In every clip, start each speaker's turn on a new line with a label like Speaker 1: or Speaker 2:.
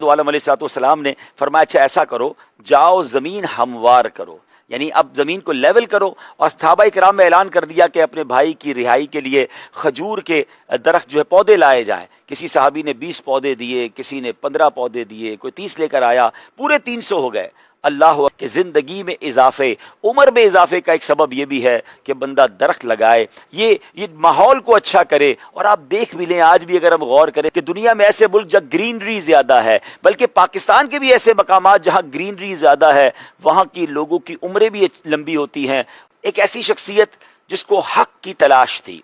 Speaker 1: अलैहिस्सलाम ने फरमाया अच्छा ऐसा करो, जाओ ज़मीन हमवार करो, यानी अब ज़मीन को लेवल करो। और सहाबा इकराम में ऐलान कर दिया कि अपने भाई की रिहाई के लिए खजूर के दरख्त जो है पौधे लाए जाएं। किसी सहाबी ने 20 पौधे दिए, किसी ने 15 पौधे दिए, कोई 30 लेकर आया, पूरे 300 हो गए। अल्लाह की ज़िंदगी में इजाफे, उम्र में इजाफे का एक सबब यह भी है कि बंदा दरख्त लगाए, ये माहौल को अच्छा करे। और आप देख भी लें, आज भी अगर हम गौर करें कि दुनिया में ऐसे मुल्क जहाँ ग्रीनरी ज़्यादा है, बल्कि पाकिस्तान के भी ऐसे मकामात जहाँ ग्रीनरी ज़्यादा है, वहाँ की लोगों की उम्रें भी लंबी होती हैं। एक ऐसी शख्सियत जिसको हक की तलाश थी,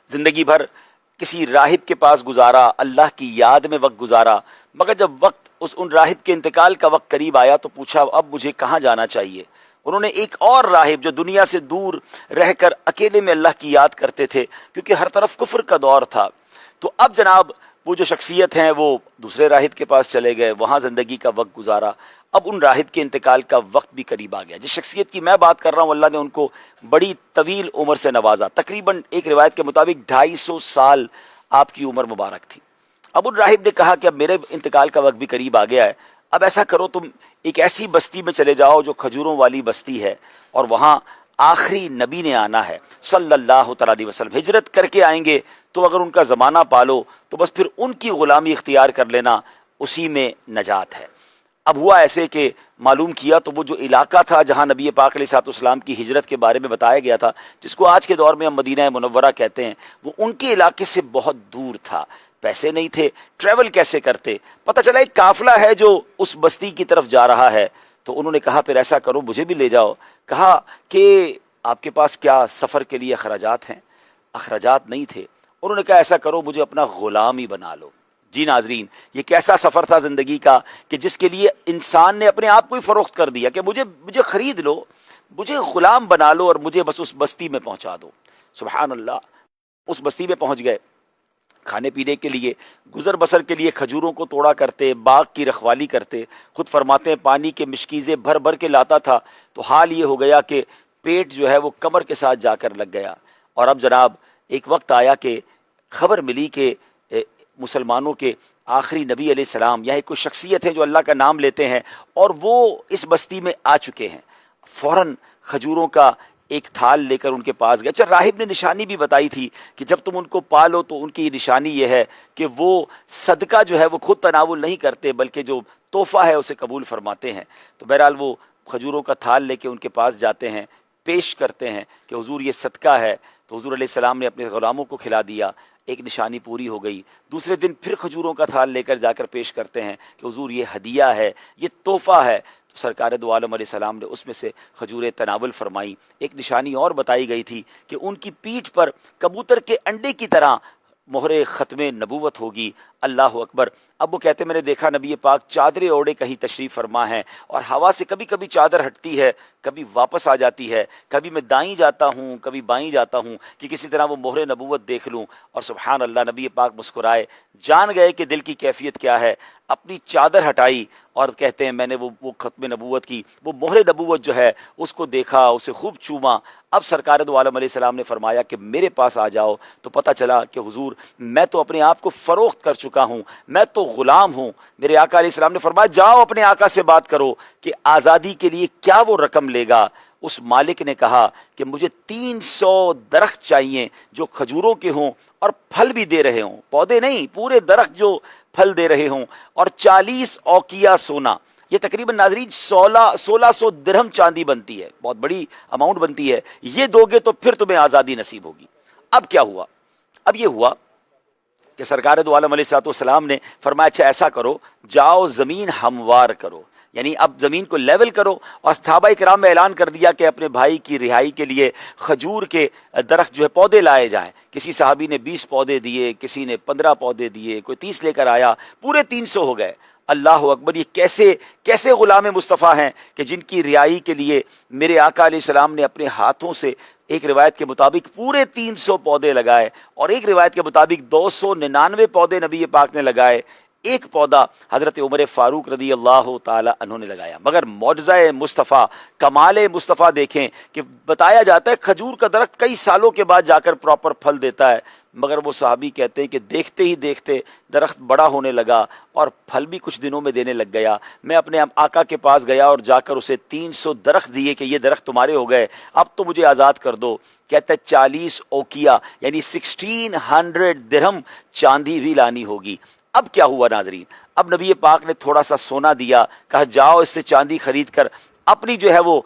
Speaker 1: ज़िंदगी भर किसी राहिब के पास गुजारा, अल्लाह की याद में वक्त गुजारा, मगर जब वक्त उन राहिब के इंतकाल का वक्त करीब आया तो पूछा अब मुझे कहाँ जाना चाहिए। उन्होंने एक और राहिब जो दुनिया से दूर रहकर अकेले में अल्लाह की याद करते थे, क्योंकि हर तरफ कुफ्र का दौर था, तो अब जनाब वो जो शख्सियत हैं वो दूसरे राहिब के पास चले गए, वहाँ ज़िंदगी का वक्त गुजारा। अब उन राहिब के इंतकाल का वक्त भी करीब आ गया। जिस शख्सियत की मैं बात कर रहा हूँ, अल्लाह ने उनको बड़ी तवील उम्र से नवाजा। तकरीबन एक रिवायत के मुताबिक 250 साल आपकी उम्र मुबारक थी। अब उन राहिब ने कहा कि अब मेरे इंतकाल का वक्त भी करीब आ गया है, अब ऐसा करो तुम एक ऐसी बस्ती में चले जाओ जो खजूरों वाली बस्ती है, और वहाँ आखिरी नबी ने आना है सल्लल्लाहु अलैहि वसल्लम, हिजरत करके आएंगे, तो अगर उनका ज़माना पालो तो बस फिर उनकी ग़ुलामी इख्तियार कर लेना, उसी में नजात है। अब हुआ ऐसे कि मालूम किया तो वो जो इलाका था जहाँ नबी पाक अलैहिस्सलाम की हिजरत के बारे में बताया गया था, जिसको आज के दौर में हम मदीना मुनव्वरा कहते हैं, वो उनके इलाके से बहुत दूर था। पैसे नहीं थे, ट्रैवल कैसे करते। पता चला एक काफिला है जो उस बस्ती की तरफ जा रहा है, तो उन्होंने कहा फिर ऐसा करो मुझे भी ले जाओ। कहा कि आपके पास क्या सफ़र के लिए अखराजात हैं? अखराजात नहीं थे। उन्होंने कहा ऐसा करो मुझे अपना ग़ुलाम ही बना लो। जी नाजरीन, ये कैसा सफ़र था ज़िंदगी का कि जिसके लिए इंसान ने अपने आप को ही फ़रोख्त कर दिया कि मुझे ख़रीद लो, मुझे ग़ुलाम बना लो और मुझे बस उस बस्ती में पहुँचा दो। सुबहान अल्लाह, उस बस्ती में पहुँच गए। खाने पीने के लिए, गुजर बसर के लिए खजूरों को तोड़ा करते, बाग की रखवाली करते। खुद फरमाते हैं पानी के मिशकीज़ें भर भर के लाता था, तो हाल ये हो गया कि पेट जो है वो कमर के साथ जाकर लग गया। और अब जनाब एक वक्त आया कि खबर मिली कि मुसलमानों के आखिरी नबी अलैहिस्सलाम, यहाँ कुछ शख्सियत है जो अल्लाह का नाम लेते हैं, और वो इस बस्ती में आ चुके हैं। फ़ौरन खजूरों का एक थाल लेकर उनके पास गए। अच्छा, राहिब ने निशानी भी बताई थी कि जब तुम उनको पालो तो उनकी निशानी ये है कि वो सदका जो है वो खुद तनावुल नहीं करते, बल्कि जो तोहफ़ा है उसे कबूल फरमाते हैं। तो बहरहाल वो खजूरों का थाल लेके उनके पास जाते हैं, पेश करते हैं कि हुजूर ये सदका है। तो हुजूर अलैहिस्सलाम ने अपने ग़ुलामों को खिला दिया, एक निशानी पूरी हो गई। दूसरे दिन फिर खजूरों का थाल लेकर जाकर पेश करते हैं कि हुजूर ये हदिया है, ये तोहफ़ा है। तो सरकार दो आलम अलैहिस्सलाम ने उसमें से खजूरें तनावुल फरमाई। एक निशानी और बताई गई थी कि उनकी पीठ पर कबूतर के अंडे की तरह मोहरे ख़त्म नबूवत होगी। अल्लाह अकबर। अब वो कहते मैंने देखा नबी पाक चादरें ओढ़े कहीं तशरीफ़ फरमा है, और हवा से कभी कभी चादर हटती है, कभी वापस आ जाती है, कभी मैं दाईं जाता हूँ, कभी बाईं जाता हूँ कि किसी तरह वो मोहरे नबूवत देख लूँ। और सुबहान अल्लाह, नबी पाक मुस्कुराए, जान गए कि दिल की कैफियत क्या है। अपनी चादर हटाई और कहते हैं मैंने वो ख़त्म नबूवत की, वो मोहरे नबूवत जो है उसको देखा, उसे खूब चूमा। अब सरकार दो आलम अलैहिस्सलाम ने फरमाया कि मेरे पास आ जाओ। तो पता चला कि हुजूर मैं तो अपने आप को फ़रोख्त कर चुका हूँ, मैं तो ग़ुलाम हूँ। मेरे आका अलैहिस्सलाम ने फरमाया जाओ अपने आका से बात करो कि आज़ादी के लिए क्या वो रकम लेगा। उस मालिक ने कहा कि मुझे 300 दरख्त चाहिए जो खजूरों के हों और फल भी दे रहे हों, पौधे नहीं पूरे दरख्त जो फल दे रहे हों, और 40 औकिया सोना। ये तकरीबन नाजरीन 1600 दिरहम चांदी बनती है, बहुत बड़ी अमाउंट बनती है। ये दोगे तो फिर तुम्हें आज़ादी नसीब होगी। अब क्या हुआ? अब ये हुआ कि सरकार दो आलम अलैहिस्सलाम ने फरमाया अच्छा ऐसा करो, जाओ ज़मीन हमवार करो, यानी अब ज़मीन को लेवल करो। और सहाबा इकराम में ऐलान कर दिया कि अपने भाई की रिहाई के लिए खजूर के दरख्त जो है पौधे लाए जाएं। किसी सहाबी ने 20 पौधे दिए, किसी ने 15 पौधे दिए, कोई 30 लेकर आया, पूरे 300 हो गए। अल्लाह अकबर, ये कैसे ग़ुलाम मुस्तफ़ा हैं कि जिनकी रिहाई के लिए मेरे आका अलैहिस्सलाम ने अपने हाथों से एक रिवायत के मुताबिक पूरे 300 पौधे लगाए, और एक रिवायत के मुताबिक 299 पौधे नबी पाक ने लगाए। ایک پودا حضرت عمر فاروق رضی اللہ تعالی عنہ نے لگایا۔ مگر معجزہ مصطفیٰ، کمال مصطفیٰ دیکھیں کہ بتایا جاتا ہے کھجور کا درخت کئی سالوں کے بعد جا کر پراپر پھل دیتا ہے، مگر وہ صحابی کہتے ہیں کہ دیکھتے ہی دیکھتے درخت بڑا ہونے لگا اور پھل بھی کچھ دنوں میں دینے لگ گیا۔ میں اپنے آقا کے پاس گیا اور جا کر اسے 300 درخت دیے کہ یہ درخت تمہارے ہو گئے، اب تو مجھے آزاد کر دو۔ کہتا ہے 40 اوکیا یعنی 1600 درہم چاندی بھی لانی ہوگی۔ اب کیا ہوا ناظرین، اب نبی پاک نے تھوڑا سا سونا دیا، کہا جاؤ اس سے چاندی خرید کر اپنی جو ہے وہ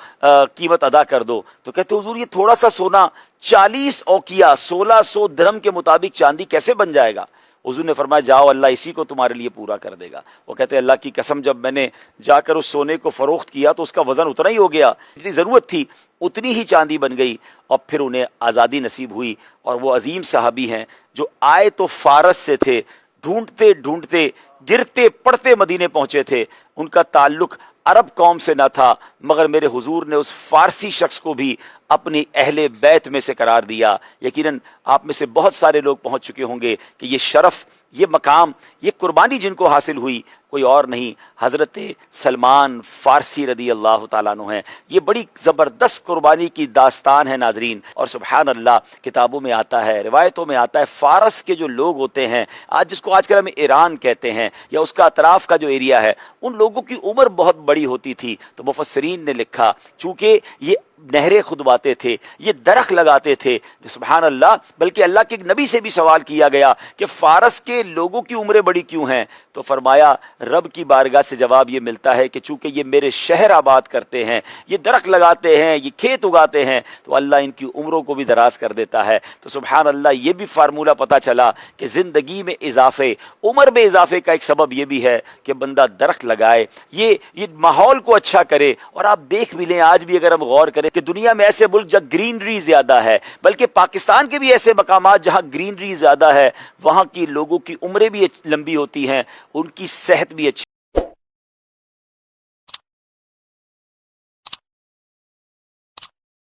Speaker 1: قیمت ادا کر دو۔ تو کہتے حضور یہ تھوڑا سا سونا 40 اوکیا 1600 درہم کے مطابق چاندی کیسے بن جائے گا؟ حضور نے فرمایا جاؤ اللہ اسی کو تمہارے لیے پورا کر دے گا۔ وہ کہتے ہیں اللہ کی قسم جب میں نے جا کر اس سونے کو فروخت کیا تو اس کا وزن اتنا ہی ہو گیا، جتنی ضرورت تھی اتنی ہی چاندی بن گئی، اور پھر انہیں آزادی نصیب ہوئی۔ اور وہ عظیم صحابی ہیں جو آئے تو فارس سے تھے، ڈھونڈتے ڈھونڈتے گرتے پڑتے مدینے پہنچے تھے، ان کا تعلق عرب قوم سے نہ تھا، مگر میرے حضور نے اس فارسی شخص کو بھی اپنی اہل بیت میں سے قرار دیا۔ یقیناً آپ میں سے بہت سارے لوگ پہنچ چکے ہوں گے کہ یہ شرف، یہ مقام، یہ قربانی جن کو حاصل ہوئی کوئی اور نہیں، حضرت سلمان فارسی رضی اللہ تعالیٰ عنہ ہیں۔ یہ بڑی زبردست قربانی کی داستان ہے ناظرین، اور سبحان اللہ کتابوں میں آتا ہے، روایتوں میں آتا ہے، فارس کے جو لوگ ہوتے ہیں جس کو آج کل ہم ایران کہتے ہیں یا اس کا اطراف کا جو ایریا ہے، ان لوگوں کی عمر بہت بڑی ہوتی تھی۔ تو مفسرین نے لکھا چونکہ یہ نہریں کھدواتے تھے، یہ درخت لگاتے تھے، سبحان اللہ، بلکہ اللہ کے نبی سے بھی سوال کیا گیا کہ فارس کے لوگوں کی عمریں بڑی کیوں ہیں؟ تو فرمایا رب کی بارگاہ سے جواب یہ ملتا ہے کہ چونکہ یہ میرے شہر آباد کرتے ہیں، یہ درخت لگاتے ہیں، یہ کھیت اگاتے ہیں، تو اللہ ان کی عمروں کو بھی دراز کر دیتا ہے۔ تو سبحان اللہ یہ بھی فارمولہ پتہ چلا کہ زندگی میں اضافے، عمر میں اضافے کا ایک سبب یہ بھی ہے کہ بندہ درخت لگائے، یہ ماحول کو اچھا کرے۔ اور آپ دیکھ بھی لیں آج بھی اگر ہم غور کریں کہ دنیا میں ایسے ملک جہاں گرینری زیادہ ہے، بلکہ پاکستان کے بھی ایسے مقامات جہاں گرینری زیادہ ہے، وہاں کی لوگوں کی عمریں بھی لمبی ہوتی ہیں، ان کی صحت بھی اچھی